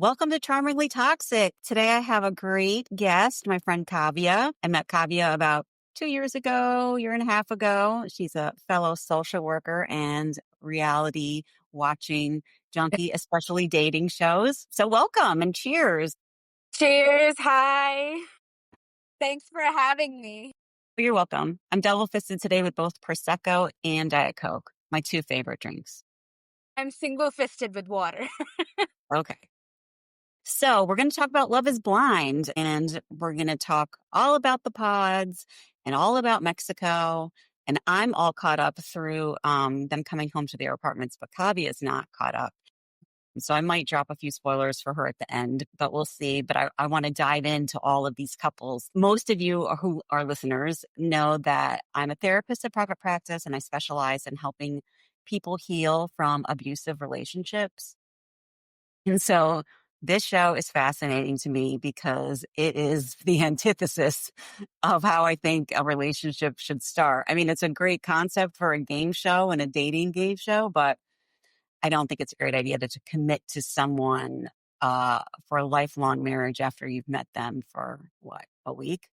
Welcome to Charmingly Toxic. Today I have a great guest, my friend Kavya. I met Kavya about 2 years ago, year and a half ago. She's a fellow social worker and reality watching junkie, especially dating shows. So welcome and cheers. Cheers. Hi. Thanks for having me. You're welcome. I'm double fisted today with both Prosecco and Diet Coke, my two favorite drinks. I'm single fisted with water. Okay. So we're going to talk about Love is Blind, and we're going to talk all about the pods and all about Mexico. And I'm all caught up through them coming home to their apartments, but Kavi is not caught up. So I might drop a few spoilers for her at the end, but we'll see. But I want to dive into all of these couples. Most of you who are listeners know that I'm a therapist at private practice, and I specialize in helping people heal from abusive relationships. And so this show is fascinating to me because it is the antithesis of how I think a relationship should start. I mean, it's a great concept for a game show and a dating game show, but I don't think it's a great idea to commit to someone for a lifelong marriage after you've met them for what, a week?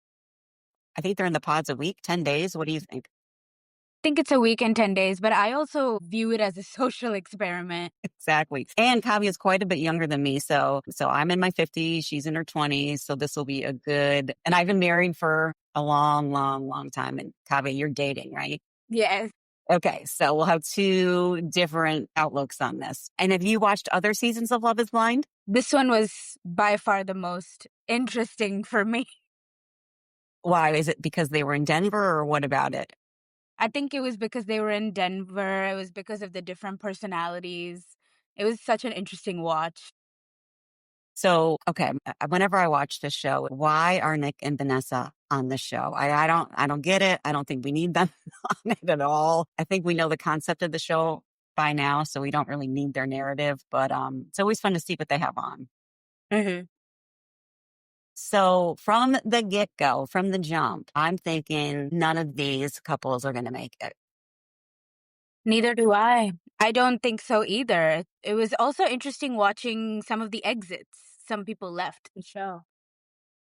I think they're in the pods a week, 10 days. What do you think? I think it's a week and 10 days, but I also view it as a social experiment. Exactly. And Kavi is quite a bit younger than me. So I'm in my 50s. She's in her 20s. So this will be a good, and I've been married for a long, long, long time. And Kavi, you're dating, right? Yes. Okay. So we'll have two different outlooks on this. And have you watched other seasons of Love is Blind? This one was by far the most interesting for me. Why? Is it because they were in Denver or what about it? I think it was because they were in Denver. It was because of the different personalities. It was such an interesting watch. So, okay, whenever I watch this show, why are Nick and Vanessa on the show? I don't get it. I don't think we need them on it at all. I think we know the concept of the show by now, so we don't really need their narrative, but it's always fun to see what they have on. Mm-hmm. So from the get-go, from the jump, I'm thinking none of these couples are going to make it. Neither do I. I don't think so either. It was also interesting watching some of the exits. Some people left the show.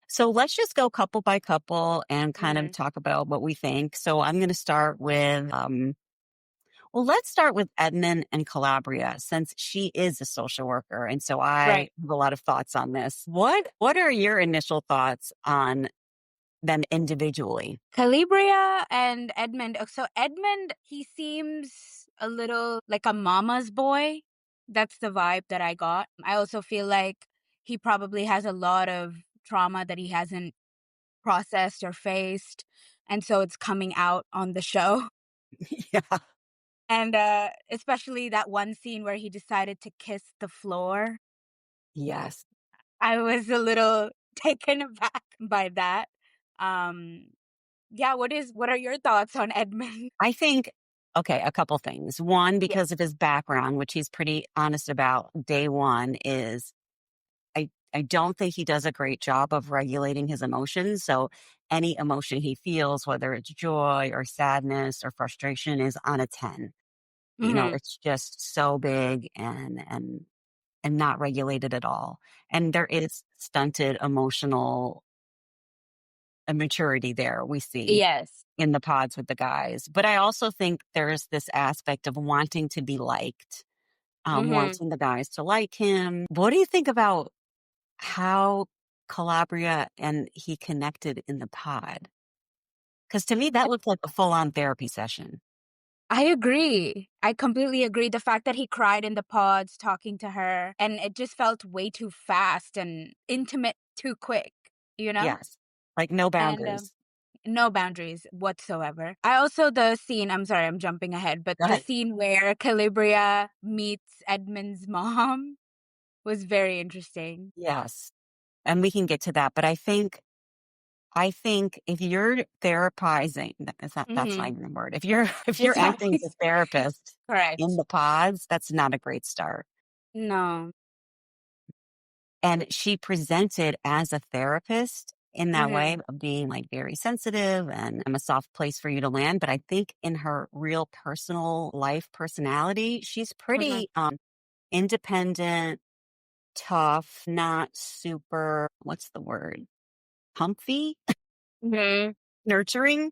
So let's just go couple by couple and kind of Mhm. talk about what we think. So I'm going to start with, well, let's start with Edmund and Calabria, since she is a social worker. And so I Right. have a lot of thoughts on this. What are your initial thoughts on them individually? Calibria and Edmund. So Edmund, he seems a little like a mama's boy. That's the vibe that I got. I also feel like he probably has a lot of trauma that he hasn't processed or faced. And so it's coming out on the show. Yeah. And especially that one scene where he decided to kiss the floor. Yes. I was a little taken aback by that. Um, yeah, what are your thoughts on Edmund? I think, okay, a couple things. One, Yeah. because of his background, which he's pretty honest about day one, is I don't think he does a great job of regulating his emotions. So any emotion he feels, whether it's joy or sadness or frustration, is on a 10. You know, Mhm. it's just so big and not regulated at all. And there is stunted emotional immaturity there we see Yes. in the pods with the guys. But I also think there's this aspect of wanting to be liked, Mhm. wanting the guys to like him. What do you think about how Calabria and he connected in the pod? Because to me, that looked like a full on therapy session. I agree. I completely agree. The fact that he cried in the pods talking to her, and it just felt way too fast and intimate too quick, you know? Yes. Like no And boundaries. no boundaries whatsoever. I also the scene, I'm sorry, I'm jumping ahead, but Go the ahead. scene where Calibria meets Edmund's mom was very interesting. Yes. And we can get to that. But I think if you're therapizing, that's not Mhm. even a word. If you're if you're It's not acting as a therapist in correct. the pods, that's not a great start. No. And she presented as a therapist in that way Mhm. of being like very sensitive and I'm a soft place for you to land. But I think in her real personal life personality, she's Mhm. pretty independent, tough, not super, what's the word? Comfy, Mhm. nurturing.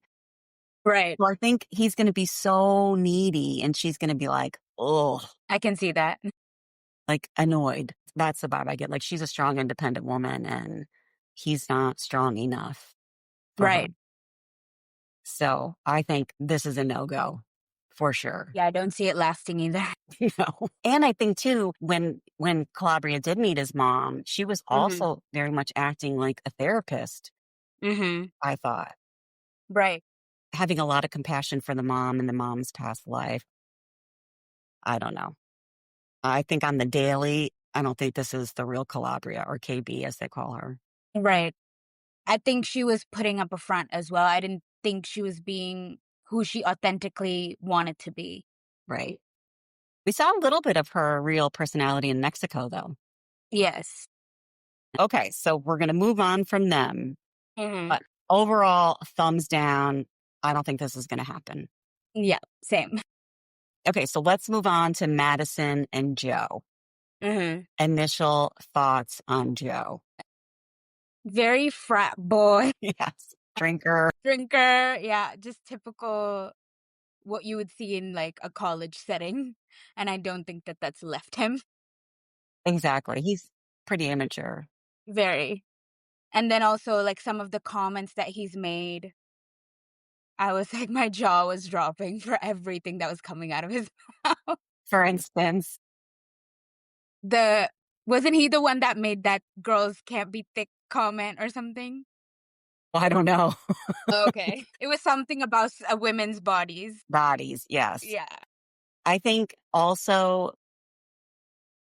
Right. So I think he's going to be so needy and she's going to be like, oh, I can see that. like annoyed. That's the vibe I get. Like she's a strong, independent woman and he's not strong enough for her. Right. So I think this is a no go for sure. Yeah, I don't see it lasting either. You know, and I think too, when Calabria did meet his mom, she was Mhm. also very much acting like a therapist. Mhm. I thought Right. having a lot of compassion for the mom and the mom's past life. I don't know. I think on the daily, I don't think this is the real Calabria or KB as they call her. Right. I think she was putting up a front as well. I didn't think she was being who she authentically wanted to be. Right. We saw a little bit of her real personality in Mexico, though. Yes. Okay, so we're going to move on from them. Mhm. But overall, thumbs down. I don't think this is going to happen. Yeah, same. Okay, so let's move on to Madison and Joe. Mhm. Initial thoughts on Joe. Very frat boy, Yes. Drinker. drinker, yeah, just typical what you would see in, like, a college setting, and I don't think that that's left him. Exactly. He's pretty immature. Very. And then also, like, some of the comments that he's made, I was like my jaw was dropping for everything that was coming out of his mouth. For instance, The wasn't he the one that made that "girls can't be thick" comment or something? well, I don't know. Okay. It was something about women's bodies. Bodies, yes. Yeah. I think also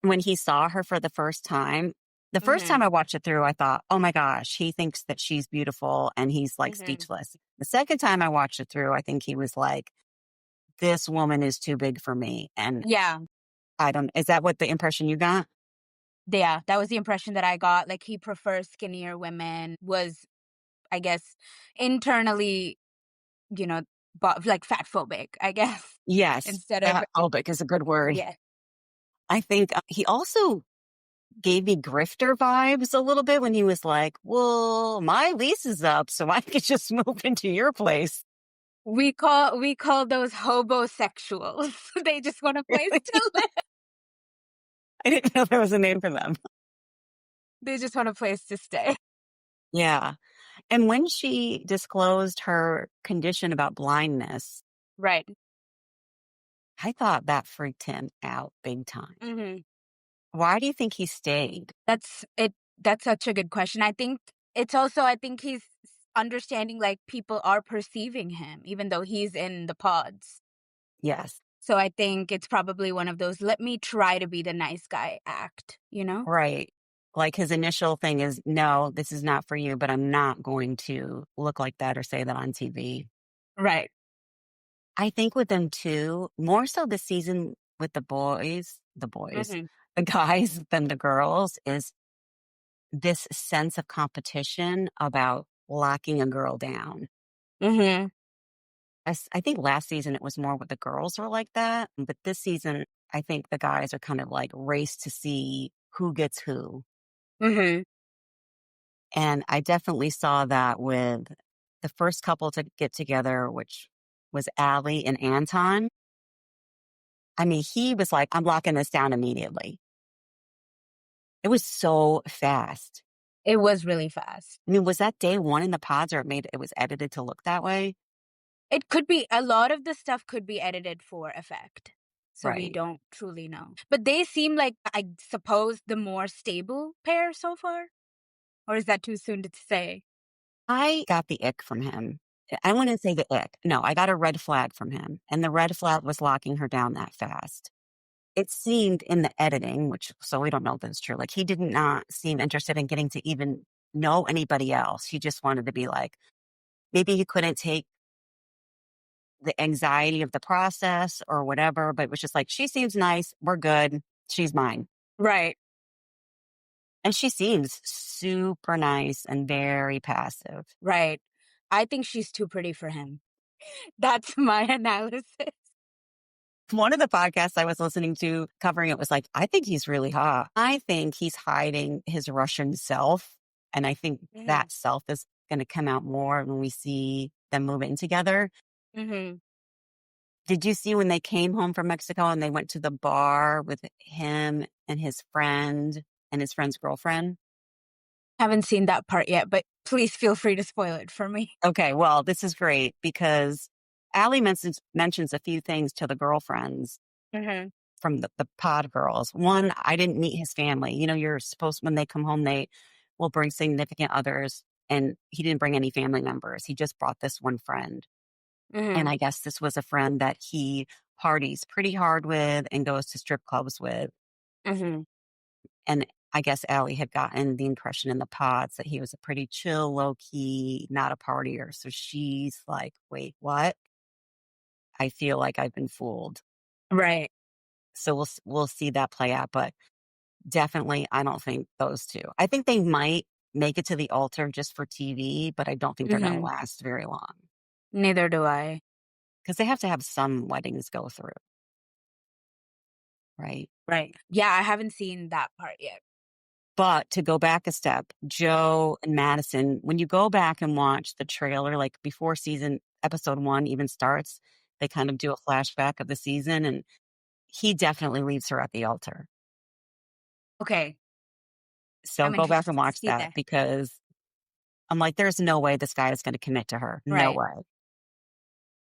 when he saw her for the first time Mhm. I watched it through, I thought, oh my gosh, he thinks that she's beautiful and he's like Mhm. speechless. The second time I watched it through, I think he was like, this woman is too big for me. And Yeah. I don't, is that what the impression you got? Yeah, that was the impression that I got, like, he prefers skinnier women, was, I guess, internally, you know, like, fat phobic, I guess, Yes. instead of That phobic is a good word. yeah. I think he also gave me grifter vibes a little bit when he was like, well, my lease is up, so I could just move into your place. We call those hobosexuals. They just want a place to live. I didn't know there was a name for them. They just want a place to stay. Yeah. And when she disclosed her condition about blindness, Right. I thought that freaked him out big time. Mhm. Why do you think he stayed? That's such a good question. I think it's also I think he's understanding, like, people are perceiving him even though he's in the pods. Yes. So I think it's probably one of those, "Let me try to be the nice guy" act, you know? Right. Like his initial thing is, no, this is not for you, but I'm not going to look like that or say that on TV. Right. I think with them too, more so this season with Mhm. the guys than the girls is this sense of competition about locking a girl down. Mhm. I think last season it was more with the girls were like that, but this season I think the guys are kind of like race to see who gets who. Mhm. And I definitely saw that with the first couple to get together, which was Allie and Anton. I mean, he was like, I'm locking this down immediately. It was so fast. It was really fast. I mean, was that day one in the pods or it was edited to look that way? It could be a lot of the stuff could be edited for effect, so we Right. don't truly know. But they seem like, I suppose, the more stable pair so far? Or is that too soon to say? I got the ick from him. I wouldn't say the ick. No, I got a red flag from him. And the red flag was locking her down that fast. It seemed in the editing, which, so we don't know if that's true. Like he did not seem interested in getting to even know anybody else. He just wanted to be like, maybe he couldn't take the anxiety of the process or whatever, but it was just like, she seems nice. We're good. She's mine. Right. And she seems super nice and very passive. Right. I think she's too pretty for him. That's my analysis. One of the podcasts I was listening to covering it was like, I think he's really hot. I think he's hiding his Russian self. And I think Mhm. that self is going to come out more when we see them move in together. Mhm. Did you see when they came home from Mexico and they went to the bar with him and his friend's girlfriend? Haven't seen that part yet, but please feel free to spoil it for me. Okay, well, this is great because Allie mentions a few things to the girlfriends Mhm. from the pod girls. One, I didn't meet his family. You know, you're supposed when they come home, they will bring significant others, and he didn't bring any family members. He just brought this one friend. And Mhm. I guess this was a friend that he parties pretty hard with and goes to strip clubs with. Mhm. And I guess Allie had gotten the impression in the pods that he was a pretty chill, low key, not a partier. So she's like, wait, what? I feel like I've been fooled. Right. So we'll see that play out. But definitely, I don't think those 2. I think they might make it to the altar just for TV, but I don't think they're gonna Mhm. last very long Neither do I. because they have to have some weddings go through, right? Right. Yeah, I haven't seen that part yet. But to go back a step, Joe and Madison, when you go back and watch the trailer, like, before season episode 1 even starts, they kind of do a flashback of the season, and he definitely leaves her at the altar. Okay. So I'm go back and interested to watch see that that. because I'm like, "There's no way this guy is gonna commit to her. No Right. way."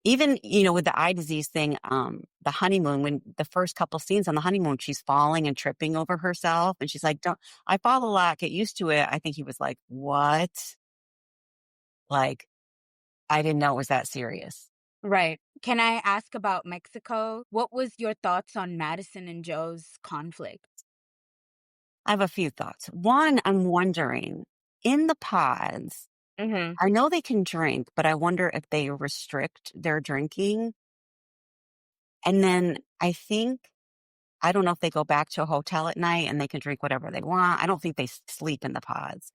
Even, with the eye disease thing, the honeymoon, when the first couple scenes on the honeymoon, she's falling and tripping over herself, and she's like, "Don't I fall a lot, get used to it." I think he was like, "What?" Like, I didn't know it was that serious. Right. Can I ask about Mexico? What was your thoughts on Madison and Joe's conflict? I have a few thoughts. One, I'm wondering, in the pods, Mhm. I know they can drink, but I wonder if they restrict their drinking, and then I don't know if they go back to a hotel at night and they can drink whatever they want. I don't think they sleep in the pods.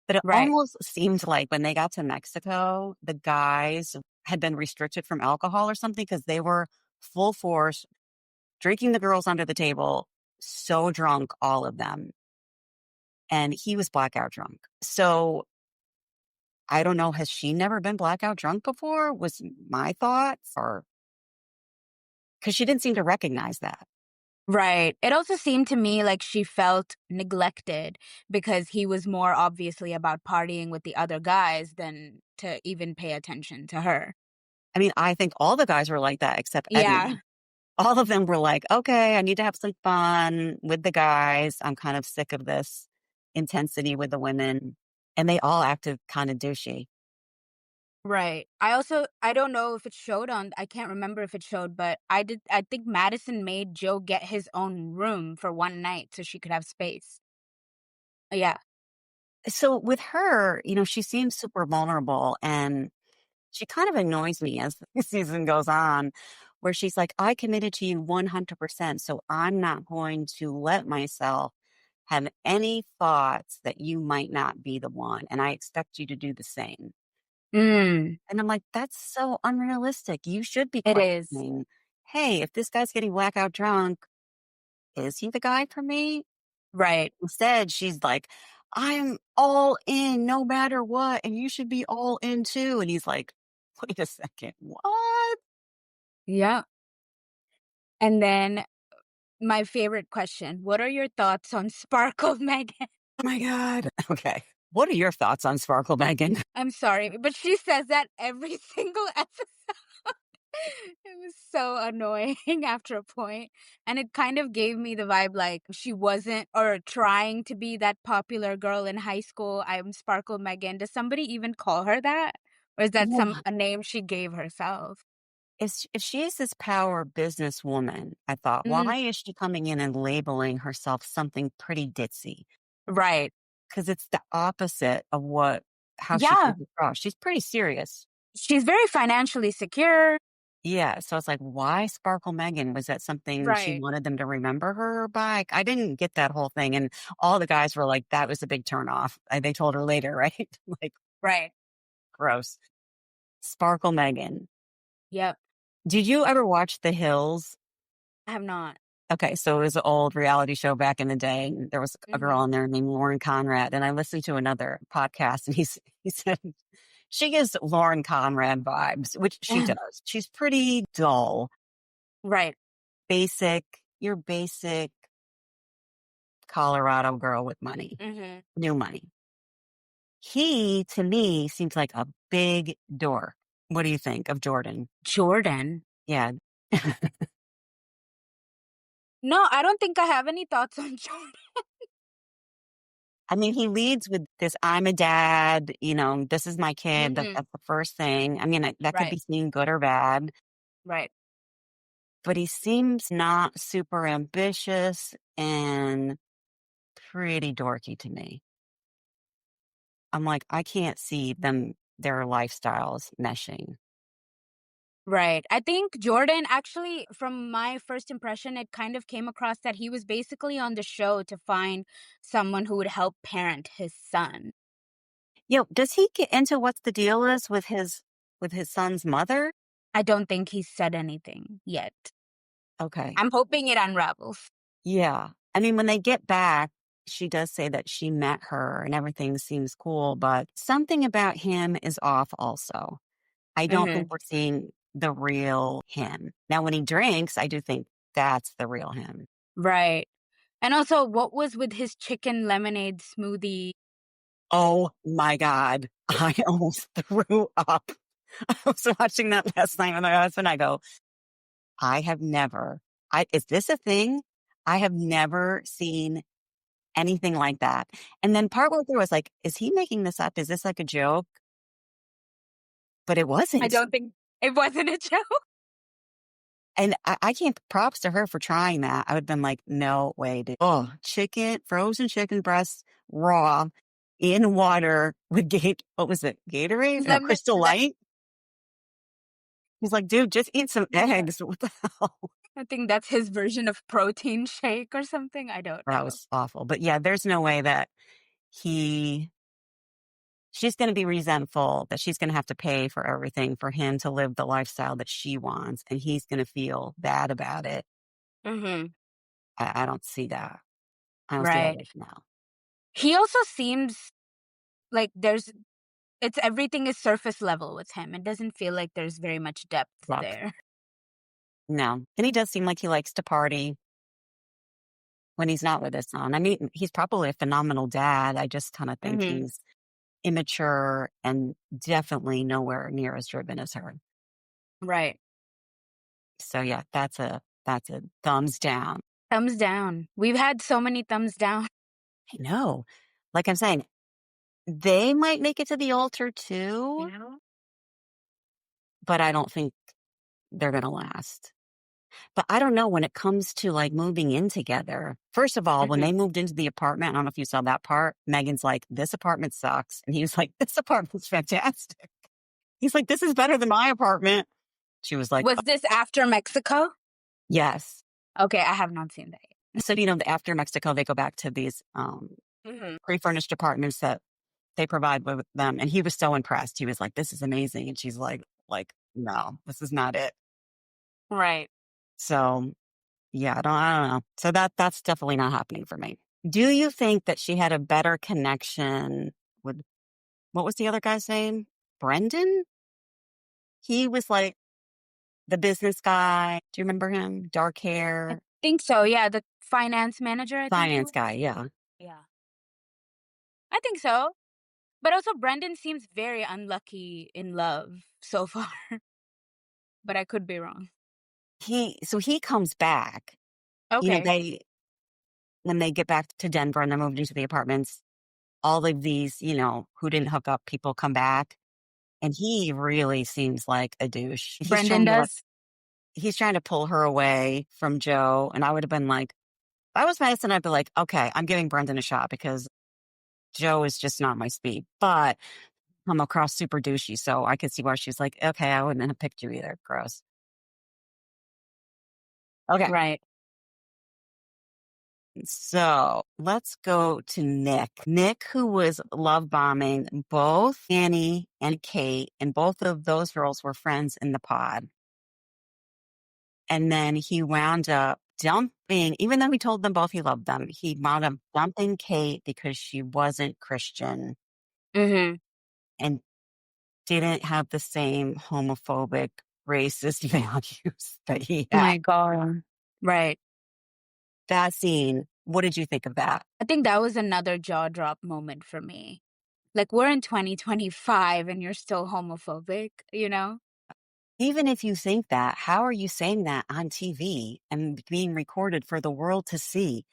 But it Right. almost seemed like when they got to Mexico, the guys had been restricted from alcohol or something because they were full force drinking the girls under the table, so drunk, all of them. And he was blackout drunk. So I don't know. Has she never been blackout drunk before? Was my thoughts, or because she didn't seem to recognize that. Right. It also seemed to me like she felt neglected because he was more obviously about partying with the other guys than to even pay attention to her. I mean, I think all the guys were like that except Yeah. Edmund. All of them were like, okay, I need to have some fun with the guys. I'm kind of sick of this intensity with the women. And they all acted kind of douchey. Right. I don't know if it showed on I can't remember if it showed, but I think Madison made Joe get his own room for one night so she could have space. Yeah. So with her, she seems super vulnerable and she kind of annoys me as the season goes on, where she's like, I committed to you 100%. So I'm not going to let myself have any thoughts that you might not be the one. And I expect you to do the same. Mm, And I'm like, that's so unrealistic. You should be it is. questioning, hey, if this guy's getting blackout drunk, is he the guy for me? Right. Instead, she's like, I'm all in no matter what. And you should be all in too. And he's like, wait a second, what? Yeah. And then my favorite question, what are your thoughts on Sparkle Megan? Oh my God. Okay. What are your thoughts on Sparkle, Megan? I'm sorry, but she says that every single episode. It was so annoying after a point, and it kind of gave me the vibe like she wasn't or trying to be that popular girl in high school. I'm Sparkle Megan. Does somebody even call her that? Or is that Yeah. a name she gave herself? If she is this power businesswoman, I thought, Mhm. why is she coming in and labeling herself something pretty ditzy? Right. Because it's the opposite of how she Yeah. comes across. She's pretty serious. She's very financially secure. Yeah, so it's like, why Sparkle Megan? Was that something she Right. wanted them to remember her by? I didn't get that whole thing, and all the guys were like, "That was a big turnoff." They told her later, right? Like, Right. gross. Sparkle Megan. Yep. Did you ever watch The Hills? I have not. Okay, so it was an old reality show back in the day, and there was a girl Mhm. on there named Lauren Conrad, and I listened to another podcast, and he said she gives Lauren Conrad vibes, which she does. She's pretty dull, Right. basic, your basic Colorado girl with money, Mhm. new money. He, to me, seems like a big dork. What do you think of Jordan? Jordan? Yeah. No, I don't think I have any thoughts on Jordan. I mean, he leads with this, I'm a dad, this is my kid. Mhm. That's the first thing. I mean, that could Right. be seen good or bad, Right. but he seems not super ambitious and pretty dorky to me. I'm like, I can't see their lifestyles meshing. Right. I think Jordan actually, from my first impression, it kind of came across that he was basically on the show to find someone who would help parent his son. Does he get into what's the deal is with his son's mother? I don't think he's said anything yet. Okay. I'm hoping it unravels. Yeah. I mean, when they get back, she does say that she met her and everything seems cool, but something about him is off also. I don't think Mhm. we're seeing the real him. Now, when he drinks, I do think that's the real him. Right. And also, what was with his chicken lemonade smoothie? Oh my God. I almost threw up. I was watching that last night with my husband. I go, I have never, is this a thing? I have never seen anything like that. And then partway through, I was like, is he making this up? Is this like a joke? But it I wasn't. don't think it wasn't a joke. And I can't props to her for trying that. I would have been like, no way, dude. Oh, frozen chicken breasts, raw, in water with what was it? Gatorade? No, Lemon, Crystal Light. He's like, dude, just eat some yeah. eggs. What the hell? I think that's his version of protein shake or something. I don't That know. was awful. But yeah, there's no way that she's going to be resentful that she's going to have to pay for everything for him to live the lifestyle that she wants. And he's going to feel bad about it. Mhm. I don't see that. I don't see that Right. right now. He also seems like it's everything is surface level with him. It doesn't feel like there's very much depth Fuck. there. No. And he does seem like he likes to party when he's not with his son. I mean, he's probably a phenomenal dad. I just kind of think Mhm. he's immature and definitely nowhere near as driven as her. Right. So yeah, that's a thumbs down. Thumbs down. We've had so many thumbs down. I know. Like I'm saying, they might make it to the altar too, Yeah. but I don't think they're gonna last. But I don't know when it comes to like moving in together. First of all, when Mhm. they moved into the apartment, I don't know if you saw that part. Megan's like, "This apartment sucks," and he was like, "This apartment's fantastic." He's like, "This is better than my apartment." She was like, Was this after Mexico? "Yes." Okay, I have not seen that yet. So after Mexico, they go back to these Mhm. pre-furnished apartments that they provide with them, and he was so impressed. He was like, "This is amazing," and she's like, "No, this is not it." Right. So yeah, I don't know. So that's definitely not happening for me. Do you think that she had a better connection with what was the other guy's name? Brendan? He was like the business guy. Do you remember him? Dark I hair, think so. Yeah, the finance manager, I think he finance was. guy. Yeah. Yeah. I think so. But also Brendan seems very unlucky in love so far, but I could be wrong. He comes back. Okay. They when they get back to Denver and they're moved into the apartments, all of these, who didn't hook up people come back. And he really seems like a douche. Brendan does? He's trying to pull her away from Joe. And I would have been like, if I was Madison, I'd be like, okay, I'm giving Brendan a shot because Joe is just not my speed. But I'm across super douchey. So I could see why she's like, okay, I wouldn't have picked you either. Gross. Okay. Right. So let's go to Nick. Nick, who was love bombing both Annie and Kate, and both of those girls were friends in the pod. And then he wound up dumping, even though he told them both he loved them, he wound up dumping Kate because she wasn't Christian Mhm. and didn't have the same homophobic, racist values that he had. My god. Right. That scene, what did you think of that? I think that was another jaw drop moment for me. Like, we're in 2025 and you're still homophobic, you know? Even if you think that, how are you saying that on TV and being recorded for the world to see?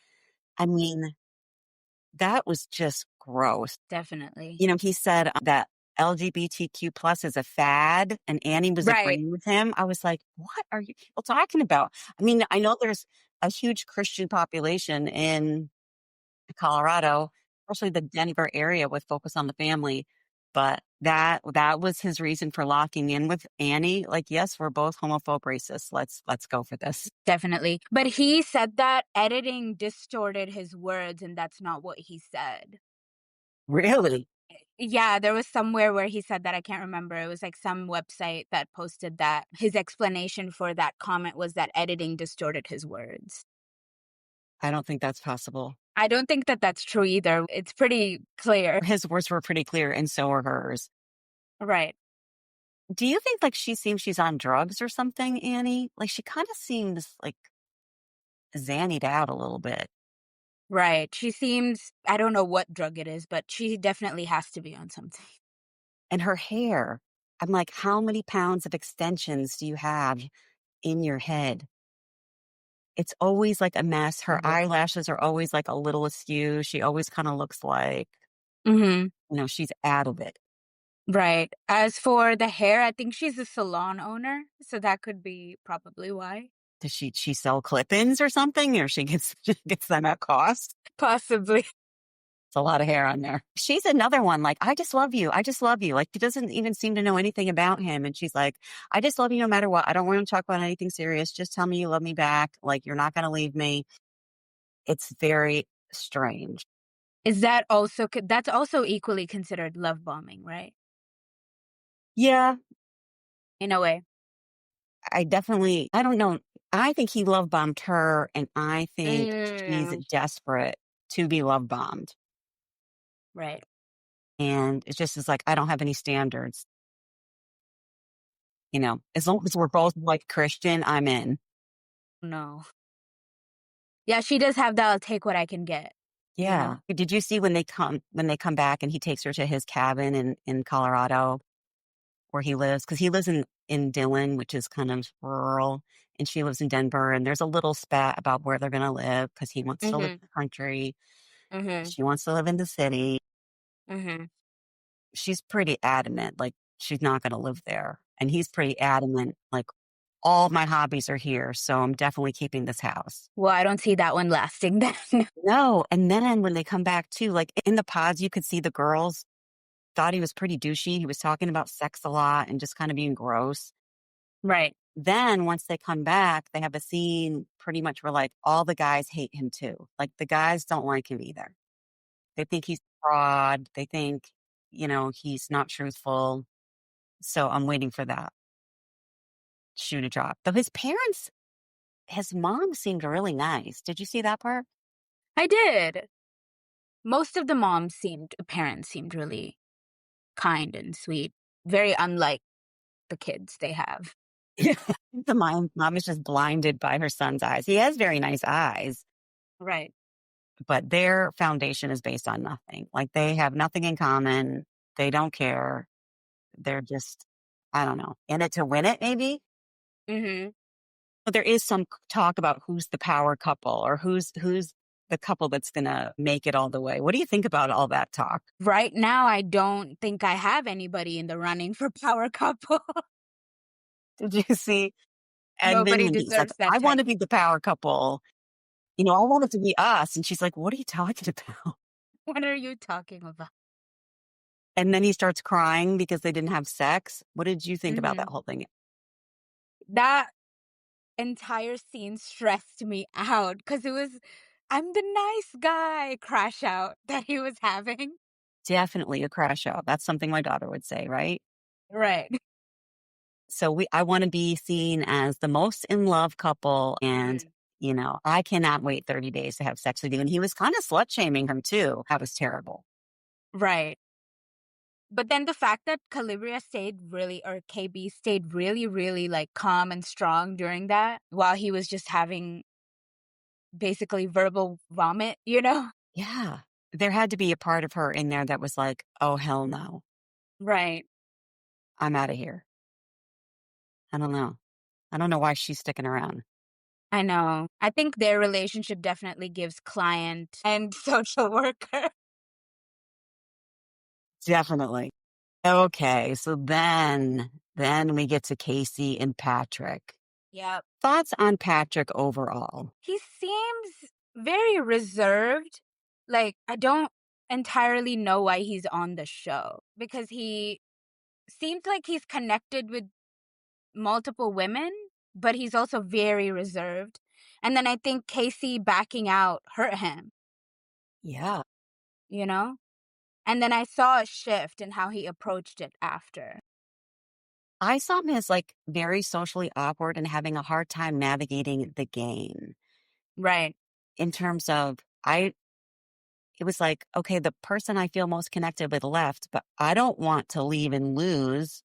I mean, that was just gross. Definitely. You know, he said that LGBTQ plus is a fad and Annie was Right. agreeing with him. I was like, what are you people talking about? I mean, I know there's a huge Christian population in Colorado, especially the Denver area with Focus on the Family. But that was his reason for locking in with Annie. Like, yes, we're both homophobe racists. Let's go for this. Definitely. But he said that editing distorted his words, and that's not what he said. Really? Yeah, there was somewhere where he said that, I can't remember. It was like some website that posted that his explanation for that comment was that editing distorted his words. I don't think that's possible. I don't think that that's true either. It's pretty clear. His words were pretty clear, and so are hers. Right. Do you think like she seems she's on drugs or something, Annie? Like she kind of seems like zannied out a little bit. Right. She seems, I don't know what drug it is, but she definitely has to be on something. And her hair, I'm like, how many pounds of extensions do you have in your head? It's always like a mess. Her Right. eyelashes are always like a little askew. She always kind of looks like, Mhm. she's out of it. Right. As for the hair, I think she's a salon owner, so that could be probably why. Does she sell clip-ins or something? Or she gets she gets them at cost? Possibly. It's a lot of hair on there. She's another one, like, "I just love you. I just love you." Like, she doesn't even seem to know anything about him, and she's like, "I just love you no matter what. I don't wanna talk about anything serious. Just tell me you love me back. Like, you're not gonna leave me." It's very strange. Is that also that's also equally considered love bombing, right? Yeah, In a way. I don't know. I think he love bombed her, and I think she's Mm. desperate to be love bombed, Right. and it just is like, "I don't have any standards." As long as we're both, like, Christian, I'm in. No. Yeah, she does have the "I'll take what I can get," you Yeah. know? Did you see when they come back and he takes her to his cabin in Colorado where he lives? Because he lives in Dillon, which is kind of rural, and she lives in Denver, and there's a little spat about where they're gonna live because he wants to live Mhm. in the country, Mhm. she wants to live in the city. Mhm. She's pretty adamant, like, she's not gonna live there, and he's pretty adamant, like, "All my hobbies are here, so I'm definitely keeping this house." Well, I don't see that one lasting then. No, and then when they come back too, like, in the pods, you could see the girls thought he was pretty douchey. He was talking about sex a lot and just kinda being gross. Right. Then once they come back, they have a scene pretty much where, like, all the guys hate him too. Like, the guys don't like him either. They think he's a fraud. They think, he's not truthful. So I'm waiting for that shoe to drop. Though his mom seemed really nice. Did you see that part? I did. Most of the parents seemed really kind and sweet, very unlike the kids they have. Yeah. The mom is just blinded by her son's eyes. He has very nice eyes, Right. but their foundation is based on nothing. Like, they have nothing in common. They don't care. They're just, I don't know, in it to win it, maybe? Mhm. But there is some talk about who's the power couple or who's the couple that's gonna make it all the way. What do you think about all that talk? Right now, I don't think I have anybody in the running for power couple. Did you see Edmund Nobody when he's like, deserves that "I wanna title. be the power couple. I want it to be us." And she's like, "What are you talking about?" What are you talking about? And then he starts crying because they didn't have sex. What did you think about that Mhm. whole thing? That entire scene stressed me out because it was, "I'm the nice guy" crash out that he was having. Definitely a crash out. That's something my daughter would say, right? Right. So I want to be seen as the most in love couple. And, Mm, I cannot wait 30 days to have sex with you. And he was kind of slut shaming her too. That was terrible. right. But then the fact that Calibria stayed really, or KB stayed really, really like calm and strong during that while he was just having basically verbal vomit, you know? Yeah. There had to be a part of her in there that was like, oh, hell no. Right. I'm out of here. I don't know. I don't know why she's sticking around. I know. I think their relationship definitely gives client and social worker. Definitely. Okay. So then we get to Casey and Patrick. Yep. Thoughts on Patrick overall? He seems very reserved. Like, I don't entirely know why he's on the show because he seems like he's connected with multiple women, but he's also very reserved. And then I think Casey backing out hurt him, Yeah. you know? And then I saw a shift in how he approached it after. I saw him as like very socially awkward and having a hard time navigating the game Right. in terms of it was like, okay, the person I feel most connected with left, but I don't want to leave and lose.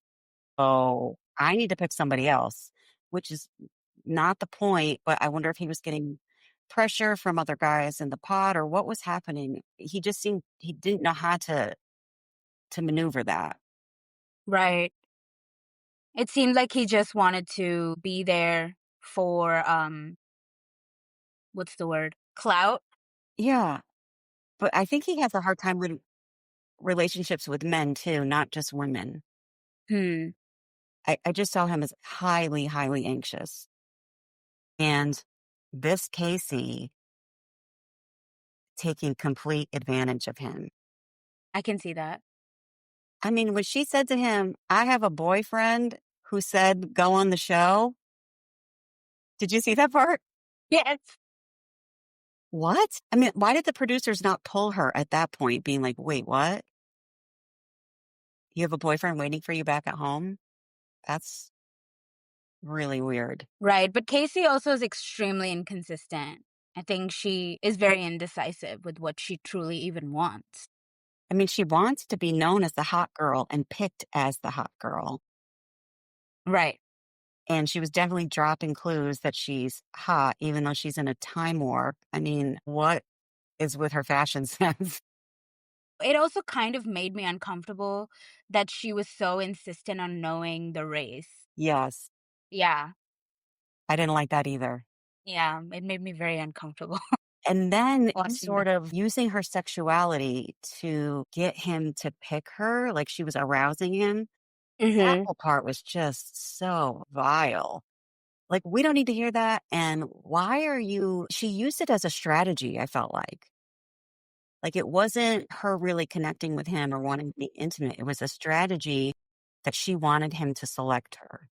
Oh, I need to pick somebody else, which is not the point. But I wonder if he was getting pressure from other guys in the pod or what was happening. He just seemed he didn't know how to maneuver that. Right. It seemed like he just wanted to be there for what's the word? Clout. Yeah. But I think he has a hard time with relationships with men too, not just women. Hmm. I just saw him as highly, highly anxious. And this Casey taking complete advantage of him. I can see that. I mean, when she said to him, I have a boyfriend who said, go on the show. Did you see that part? Yes. What? I mean, why did the producers not pull her at that point, being like, wait, what? You have a boyfriend waiting for you back at home? That's really weird. Right. But Casey also is extremely inconsistent. I think she is very indecisive with what she truly even wants. I mean, she wants to be known as the hot girl and picked as the hot girl. Right. And she was definitely dropping clues that she's hot, even though she's in a time warp. I mean, what is with her fashion sense? It also kind of made me uncomfortable that she was so insistent on knowing the race. Yes, Yeah. I didn't like that either. Yeah. It made me very uncomfortable And then watching that. sort of using her sexuality to get him to pick her, like she was arousing him. That Hmm. whole part was just so vile. Like, we don't need to hear that. And why are you? She used it as a strategy, I felt like. Like, it wasn't her really connecting with him or wanting to be intimate. It was a strategy that she wanted him to select her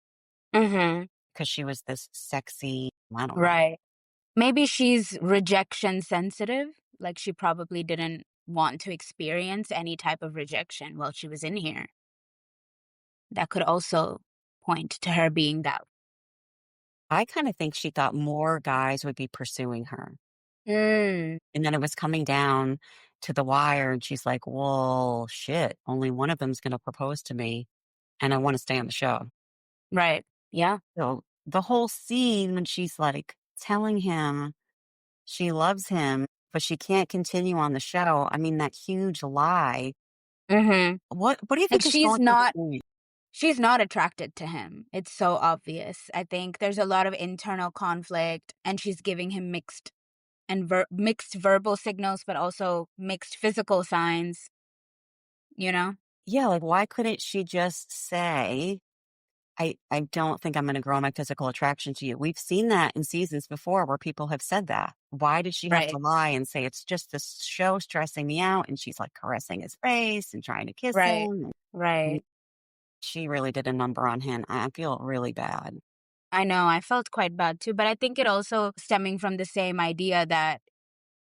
Hmm. because she was this sexy, I don't know. Right. Maybe she's rejection sensitive. Like she probably didn't want to experience any type of rejection while she was in here. That could also point to her being that. I kind of think she thought more guys would be pursuing her. Mm, And then it was coming down to the wire, and she's like, well, shit, only one of them's going to propose to me, and I want to stay on the show. right. Yeah. So the whole scene when she's like telling him she loves him, but she can't continue on the show. I mean, that huge lie. Hmm. What do you Like think is going through her brain? she's not attracted to him. It's so obvious. I think there's a lot of internal conflict and she's giving him mixed verbal signals but also mixed physical signs, you know? Yeah, like why couldn't she just say, I don't think I'm going to grow my physical attraction to you. We've seen that in seasons before where people have said that. Why did she have to Right. lie and say it's just this show stressing me out? And she's like caressing his face and trying to kiss Right. him. And Right. she really did a number on him. I feel really bad. I know, I felt quite bad too, but I think it also stemming from the same idea that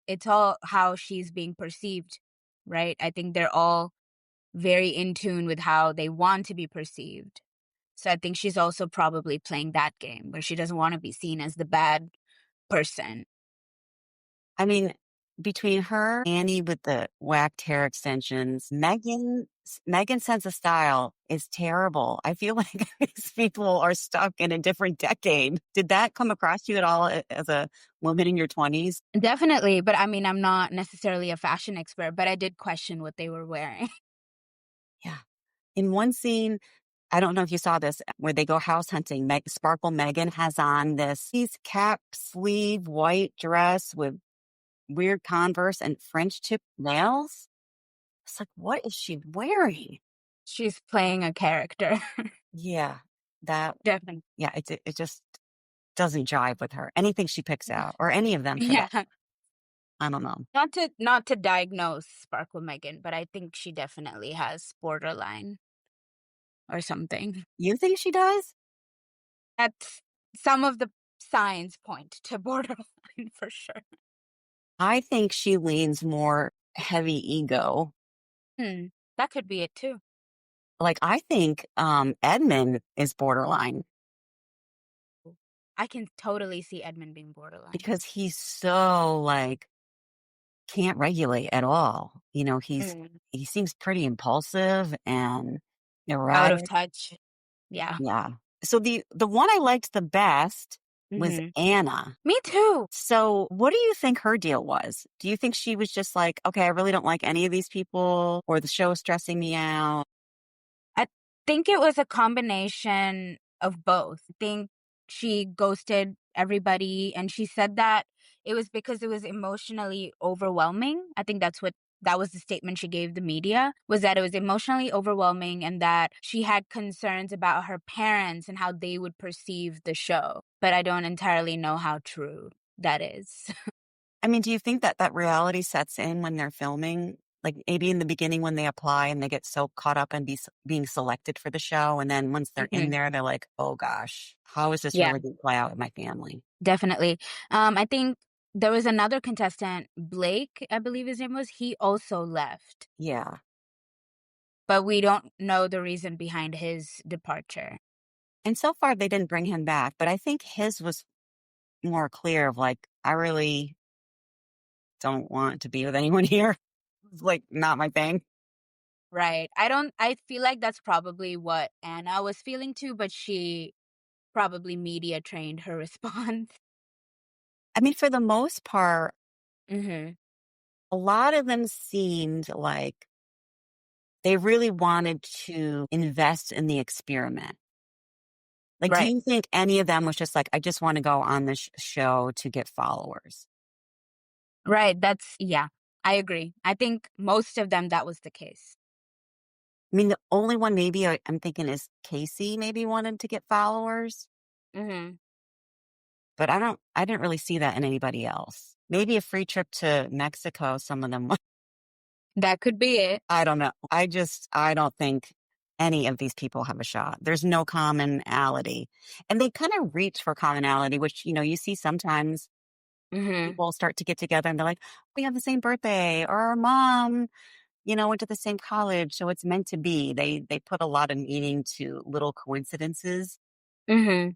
it's all how she's being perceived, right? I think they're all very in tune with how they want to be perceived. So I think she's also probably playing that game where she doesn't want to be seen as the bad person. I mean, between her, Annie with the whacked hair extensions, Megan's sense of style is terrible. I feel like these people are stuck in a different decade. Did that come across you at all as a woman in your 20s? Definitely, but I mean, I'm not necessarily a fashion expert, but I did question what they were wearing. Yeah. In one scene, I don't know if you saw this, where they go house hunting. Sparkle Megan has on this cap sleeve white dress with weird Converse and French tip nails. It's like, what is she wearing? She's playing a character. Yeah, that Definitely. yeah, it just doesn't jive with her. Anything she picks out, or any of them for that. Yeah. I don't know. Not to diagnose Sparkle Megan, but I think she definitely has borderline or something. You think she does? That's some of the signs point to borderline for sure. I think she leans more heavy ego. Hmm. That could be it too. Like, I think, Edmund is borderline I can totally see Edmund being borderline. because he's so, like, can't regulate at all. Mm. He seems pretty impulsive and Out of erratic. touch. Yeah. Yeah. So the one I liked the best was Mhm. Anna. Me too. So, what do you think her deal was? Do you think she was just like, "Okay, I really don't like any of these people," or the show is stressing me out? I think it was a combination of both. I think she ghosted everybody and she said that it was because it was emotionally overwhelming. I think that was the statement she gave the media, was that it was emotionally overwhelming and that she had concerns about her parents and how they would perceive the show. But I don't entirely know how true that is. I mean, do you think that that reality sets in when they're filming? Like, maybe in the beginning when they apply and they get so caught up in being selected for the show, and then once they're in Mhm. there, they're like, "Oh gosh, how is this Yeah. really gonna play out with my family?" Definitely. I think there was another contestant, Blake, I believe his name was. He also left, Yeah. but we don't know the reason behind his departure. And so far, they didn't bring him back, but I think his was more clear of like, "I really don't want to be with anyone here." It's, like, not my thing. Right. I feel like that's probably what Anna was feeling too, but she probably media trained her response. I mean, for the most part, Mhm. a lot of them seemed like they really wanted to invest in the experiment. Like, do Right. you think any of them was just like, "I just wanna go on this show to get followers?" Right. Yeah. I agree. I think most of them that was the case. I mean, the only one maybe I'm thinking is Casey maybe wanted to get followers, Mhm. but I didn't really see that in anybody else. Maybe a free trip to Mexico, some of them That could be it. I don't know. I don't think any of these people have a shot. There's no commonality. And they kind of reach for commonality, which, you see sometimes Mhm. people start to get together and they're like, we have the same birthday, or our mom, went to the same college. So it's meant to be. They put a lot of meaning to little coincidences, Mhm.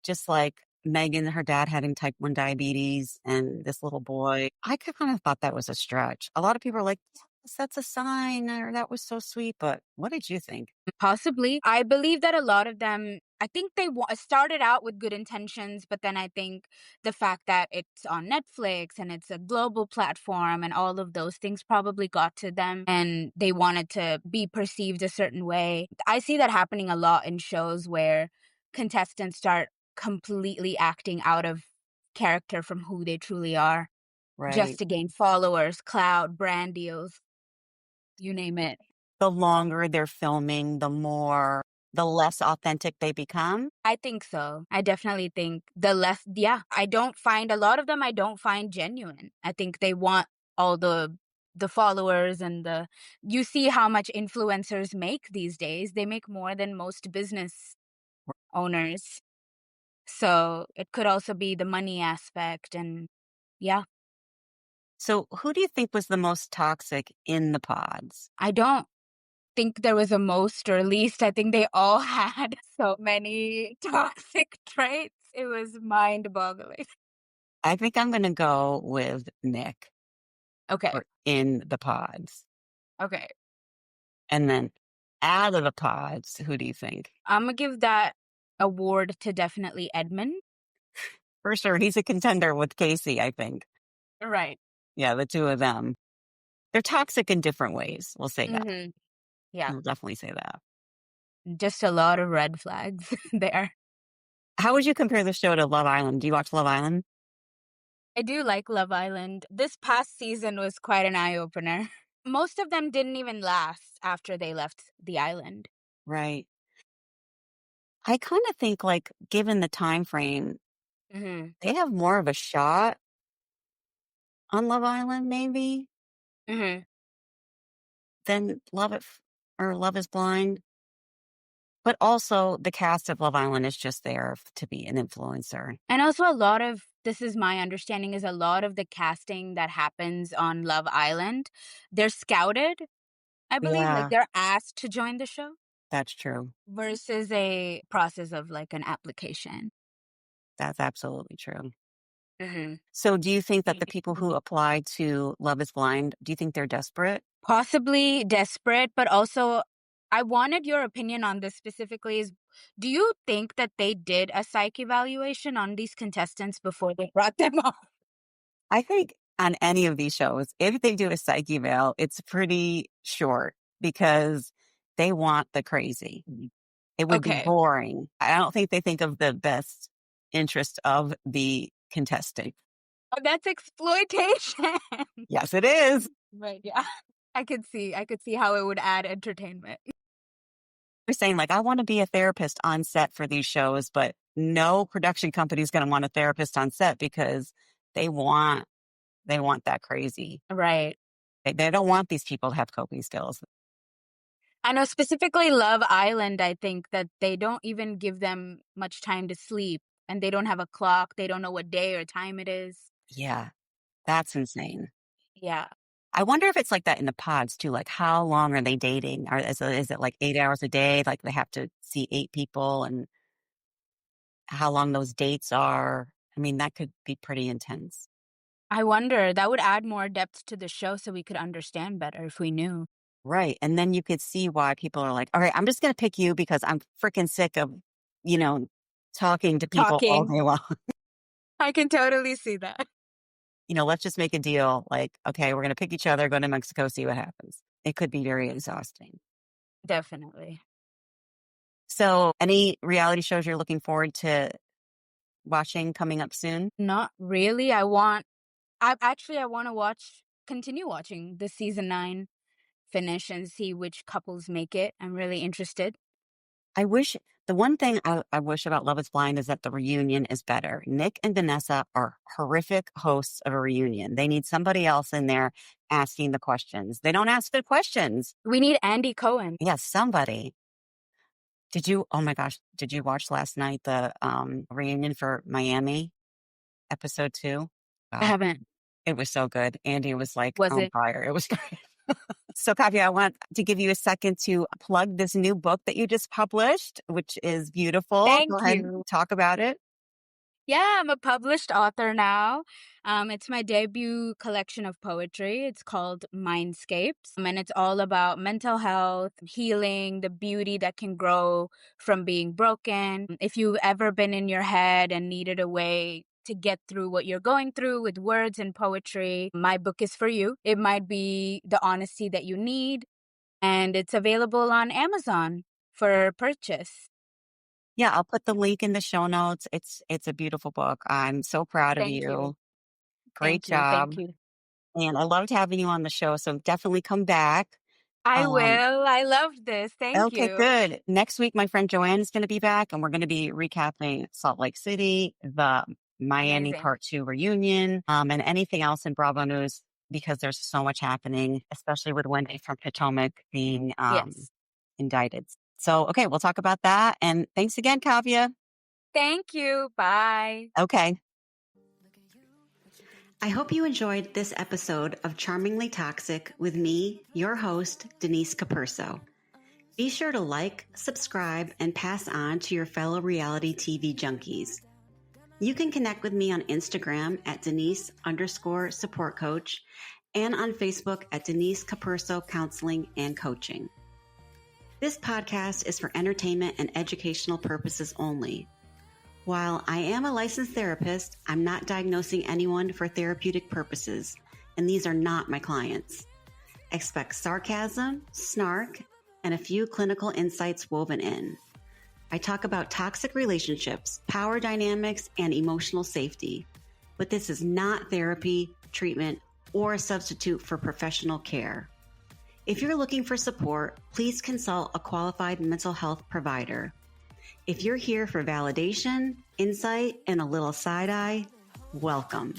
just like Megan, her dad having type 1 diabetes and this little boy. I kind of thought that was a stretch. A lot of people are like, yes, that's a sign, or that was so sweet. But what did you think? Possibly. I believe that a lot of them, I think they started out with good intentions, but then I think the fact that it's on Netflix and it's a global platform and all of those things probably got to them and they wanted to be perceived a certain way. I see that happening a lot in shows where contestants start completely acting out of character from who they truly are just Right. to gain followers, clout, brand deals, you name it. The longer they're filming, the less authentic they become. I think so. I definitely think I don't find a lot of them I don't find genuine. I think they want all the followers and the you see how much influencers make these days. They make more than most business owners. So, it could also be the money aspect and yeah, So who do you think was the most toxic in the pods? I don't. think there was a most or least. I think they all had so many toxic traits. It was mind-boggling. I think I'm going to go with Nick Okay. for in the pods. Okay. And then out of the pods, who do you think? Imma give that award to definitely Edmund. For sure, he's a contender with Casey, I think. Right. Yeah, the two of them. They're toxic in different ways. We'll say that. Mhm. Yeah. We'll definitely say that. Just a lot of red flags there. How would you compare the show to Love Island? Do you watch Love Island? I do like Love Island. This past season was quite an eye-opener. Most of them didn't even last after they left the island. Right. I kind of think like given the time frame, Mhm. they have more of a shot on Love Island maybe Mhm. than or Love is Blind. But also the cast of Love Island is just there to be an influencer. And also a lot of this is my understanding is a lot of the casting that happens on Love Island, they're scouted, I believe, like, Yeah, they're asked to join the show that's true. versus a process of, like, an application. That's absolutely true. Mhm. So do you think that the people who apply to Love is Blind, do you think they're desperate? Possibly desperate, but also I wanted your opinion on this specifically is do you think that they did a psych evaluation on these contestants before they brought them on? I think on any of these shows, if they do a psych eval, it's pretty short because they want the crazy. It would be Okay. boring. I don't think they think of the best interest of the contestant. Oh, that's exploitation. Yes, it is. Right, yeah. I could see how it would add entertainment. They're saying like, I want to be a therapist on set for these shows, but no production company is going to want a therapist on set because they want they want that crazy. Right. They don't want these people to have coping skills. I know specifically Love Island, I think that they don't even give them much time to sleep, and they don't have a clock, they don't know what day or time it is. Yeah, that's insane. Yeah. I wonder if it's like that in the pods too. Like, how long are they dating? Is it like 8 hours a day? Like they have to see 8 people, and how long those dates are? I mean, that could be pretty intense. I wonder, that would add more depth to the show so we could understand better if we knew. Right. And then you could see why people are like, all right, I'm just going to pick you because I'm freaking sick of, you know, talking to people all Talking. day long. I can totally see that. Let's just make a deal. Like, okay, we're going to pick each other, go to Mexico, see what happens. It could be very exhausting. Definitely. So, any reality shows you're looking forward to watching coming up soon? Not really. I wanna continue watching the season 9 finish and see which couples make it. I'm really interested. I wish the one thing I wish about Love is Blind is that the reunion is better. Nick and Vanessa are horrific hosts of a reunion. They need somebody else in there asking the questions. They don't ask the questions. We need Andy Cohen. Yes, somebody. Oh my gosh, did you watch last night the reunion for Miami episode 2? I Wow, haven't. it was so good. Andy was like Was on it? fire. It was great. So, Kavya, I want to give you a second to plug this new book that you just published, which is beautiful. Go Thank ahead and you. talk about it. Yeah, I'm a published author now. It's my debut collection of poetry. It's called Mindscapes, and it's all about mental health, healing, the beauty that can grow from being broken. If you've ever been in your head and needed a way to get through what you're going through with words and poetry, my book is for you. It might be the honesty that you need, and it's available on Amazon for purchase. Yeah, I'll put the link in the show notes. It's a beautiful book. I'm so proud of Thank you. you. Great Thank you. job. Thank you. And I loved having you on the show. So definitely come back. I Um, will. I loved this. Thank okay, you. good. Next week, my friend Joanne is going to be back, and we're going to be recapping Salt Lake City, the Miami Amazing. Part 2 reunion, and anything else in Bravo News because there's so much happening, especially with Wendy from Potomac being Yes. indicted. So, okay, we'll talk about that. And thanks again, Kavya. Thank you. Bye. Okay. I hope you enjoyed this episode of Charmingly Toxic with me, your host, Denise Capurso. Be sure to like, subscribe, and pass on to your fellow reality TV junkies. You can connect with me on Instagram at Denise_support coach and on Facebook at Denise Capurso Counseling and Coaching. This podcast is for entertainment and educational purposes only. While I am a licensed therapist, I'm not diagnosing anyone for therapeutic purposes, and these are not my clients. Expect sarcasm, snark, and a few clinical insights woven in. I talk about toxic relationships, power dynamics, and emotional safety, but this is not therapy, treatment, or a substitute for professional care. If you're looking for support, please consult a qualified mental health provider. If you're here for validation, insight, and a little side eye, welcome.